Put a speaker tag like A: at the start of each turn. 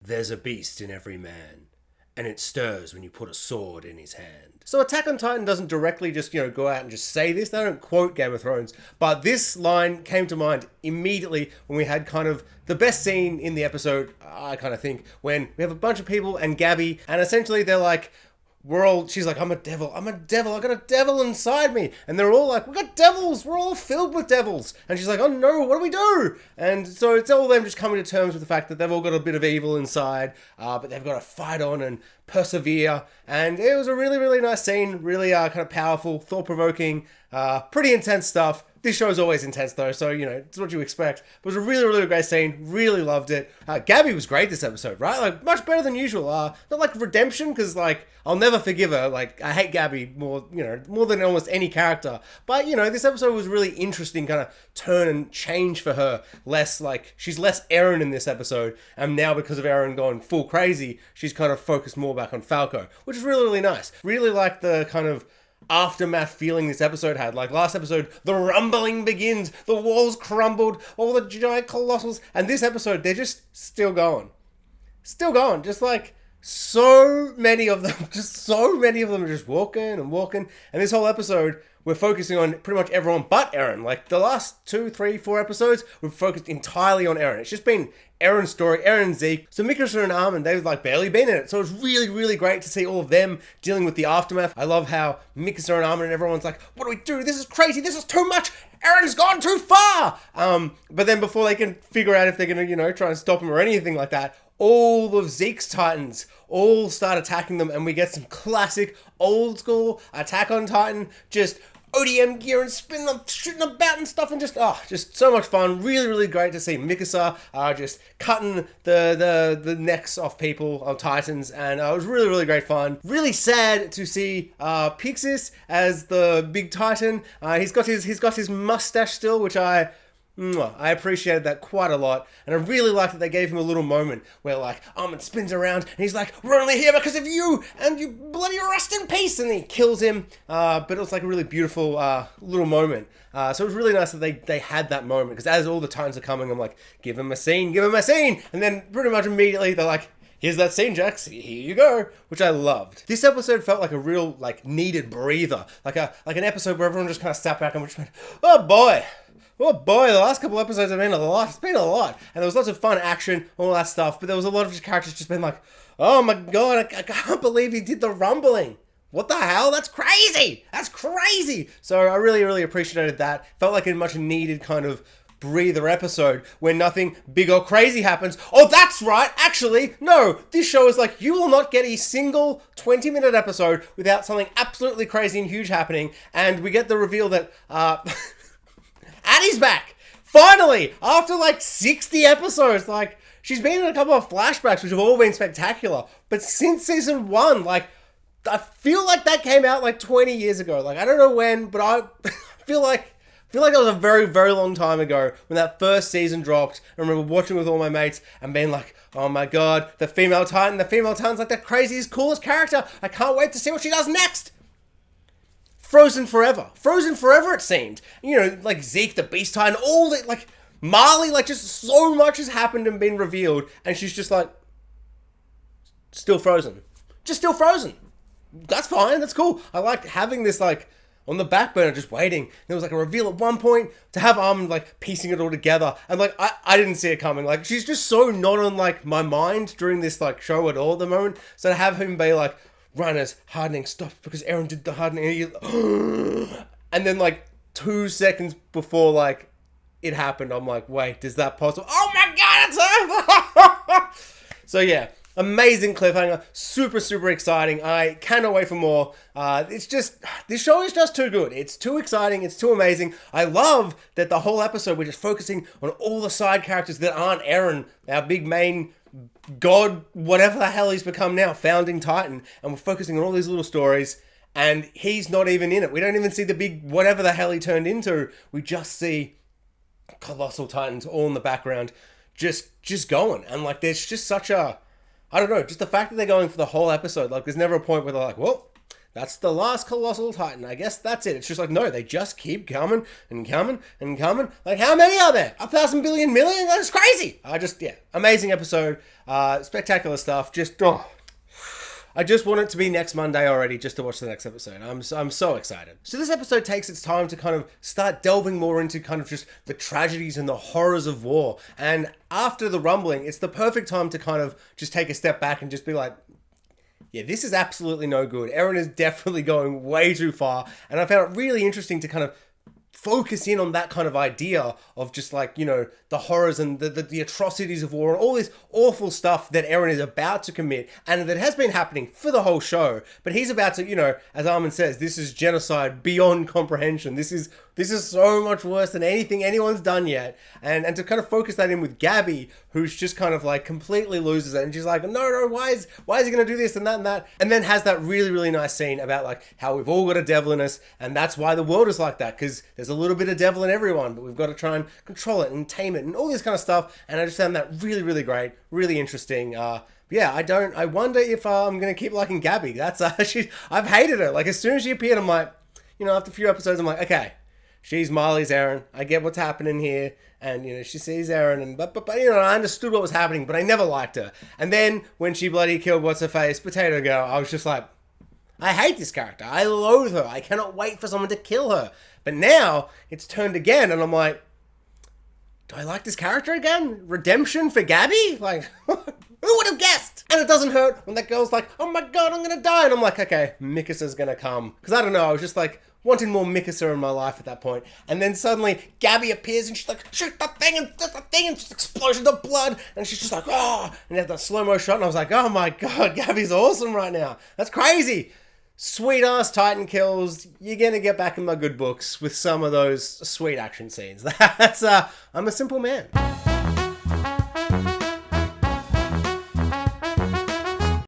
A: there's a beast in every man, and it stirs when you put a sword in his hand. So Attack on Titan doesn't directly just, go out and just say this. They don't quote Game of Thrones. But this line came to mind immediately when we had kind of the best scene in the episode, I kind of think, when we have a bunch of people and Gabby, and essentially they're like, she's like, I'm a devil, I got a devil inside me. And they're all like, we got devils, we're all filled with devils. And she's like, oh no, what do we do? And so it's all them just coming to terms with the fact that they've all got a bit of evil inside, but they've got to fight on and persevere. And it was a really, really nice scene, really kind of powerful, thought-provoking, pretty intense stuff. This show is always intense though, so, it's what you expect. But it was a really, really great scene. Really loved it. Gabby was great this episode, right? Like, much better than usual. Not like redemption, because, like, I'll never forgive her. Like, I hate Gabby more than almost any character. But, this episode was really interesting, kind of turn and change for her. She's less Eren in this episode. And now, because of Eren going full crazy, she's kind of focused more back on Falco, which is really, really nice. Really like the kind of aftermath feeling this episode had. Like last episode, the rumbling begins, the walls crumbled, all the giant colossals, and this episode, they're just still going, just like so many of them are just walking, and this whole episode, we're focusing on pretty much everyone but Eren. Like the last 2, 3, 4 episodes, we've focused entirely on Eren. It's just been Eren's story, Eren, Zeke. So Mikasa and Armin, they've like barely been in it. So it's really, really great to see all of them dealing with the aftermath. I love how Mikasa and Armin and everyone's like, what do we do? This is crazy. This is too much. Eren's gone too far. But then before they can figure out if they're going to, try and stop him or anything like that, all of Zeke's Titans all start attacking them, and we get some classic old school Attack on Titan, just ODM gear and spinning them, shooting about and stuff, and just so much fun. Really, really great to see Mikasa just cutting the necks off people, of Titans, and it was really, really great fun. Really sad to see Pixis as the big Titan. He's got his mustache still, which I appreciated that quite a lot, and I really liked that they gave him a little moment where like Armin spins around and he's like, we're only here because of you, and you bloody rest in peace, and he kills him, but it was like a really beautiful little moment. So it was really nice that they had that moment, because as all the Titans are coming, I'm like, give him a scene, and then pretty much immediately they're like, here's that scene, Jax, here you go, which I loved. This episode felt like a real like needed breather, like an episode where everyone just kind of sat back and just went, oh boy, the last couple episodes have been a lot. It's been a lot. And there was lots of fun action, all that stuff. But there was a lot of just characters just been like, oh my god, I can't believe he did the rumbling. What the hell? That's crazy. So I really, really appreciated that. Felt like a much needed kind of breather episode where nothing big or crazy happens. Oh, that's right. Actually, no. This show is like, you will not get a single 20-minute episode without something absolutely crazy and huge happening. And we get the reveal that... Addie's back! Finally! After like 60 episodes, like, she's been in a couple of flashbacks, which have all been spectacular. But since season 1, like, I feel like that came out like 20 years ago. Like, I don't know when, but I feel like that was a very, very long time ago when that first season dropped. I remember watching with all my mates and being like, oh my god, the female Titan's like the craziest, coolest character. I can't wait to see what she does next. Frozen forever, it seemed. Like Zeke, the Beast Titan, all the, like, Marley, like, just so much has happened and been revealed, and she's just like, still frozen. That's fine, that's cool. I liked having this, like, on the back burner, just waiting. There was, like, a reveal at one point, to have Armin, like, piecing it all together, and, like, I didn't see it coming. Like, she's just so not on, like, my mind during this, like, show at all at the moment, so to have him be like, runners, hardening, stop, because Eren did the hardening, and then like 2 seconds before like it happened, I'm like, wait, is that possible? Oh my god, it's over! So yeah, amazing cliffhanger, super, super exciting. I cannot wait for more. It's just, this show is just too good. It's too exciting, it's too amazing. I love that the whole episode we're just focusing on all the side characters that aren't Eren, our big main god, whatever the hell he's become now, founding Titan, and we're focusing on all these little stories, and he's not even in it. We don't even see the big whatever the hell he turned into. We just see colossal Titans all in the background, just going, and like there's just such a, I don't know, just the fact that they're going for the whole episode, like there's never a point where they're like, well, that's the last Colossal Titan. I guess that's it. It's just like, no, they just keep coming and coming and coming. Like, how many are there? 1,000 billion million? That's crazy. Amazing episode. Spectacular stuff. I just want it to be next Monday already just to watch the next episode. I'm so excited. So this episode takes its time to kind of start delving more into kind of just the tragedies and the horrors of war. And after the rumbling, it's the perfect time to kind of just take a step back and just be like, yeah, this is absolutely no good. Eren is definitely going way too far. And I found it really interesting to kind of focus in on that kind of idea of just like, you know, the horrors and the atrocities of war and all this awful stuff that Eren is about to commit and that has been happening for the whole show. But he's about to, you know, as Armin says, this is genocide beyond comprehension. This is so much worse than anything anyone's done yet. And to kind of focus that in with Gabby, who's just kind of like completely loses it. And she's like, no, why is he going to do this and that and that? And then has that really, really nice scene about like how we've all got a devil in us. And that's why the world is like that. Because there's a little bit of devil in everyone, but we've got to try and control it and tame it and all this kind of stuff. And I just found that really, really great, really interesting. Yeah, I wonder if I'm going to keep liking Gabby. That's, I've hated her. Like as soon as she appeared, I'm like, you know, after a few episodes, I'm like, okay, she's Marley's Eren. I get what's happening here. And, you know, she sees Eren and, but you know, I understood what was happening, but I never liked her. And then when she bloody killed what's-her-face, Potato Girl, I was just like, I hate this character. I loathe her. I cannot wait for someone to kill her. But now it's turned again, and I'm like, do I like this character again? Redemption for Gabby? Like, who would have guessed? And it doesn't hurt when that girl's like, oh my god, I'm gonna die. And I'm like, okay, Mikasa's gonna come. Because I don't know, I was just like, wanting more Mikasa in my life at that point. And then suddenly Gabby appears and she's like, shoot the thing, and just explosion of blood. And she's just like, oh, and you have that slow-mo shot. And I was like, oh my god, Gabby's awesome right now. That's crazy. Sweet ass Titan kills. You're gonna get back in my good books with some of those sweet action scenes. I'm a simple man.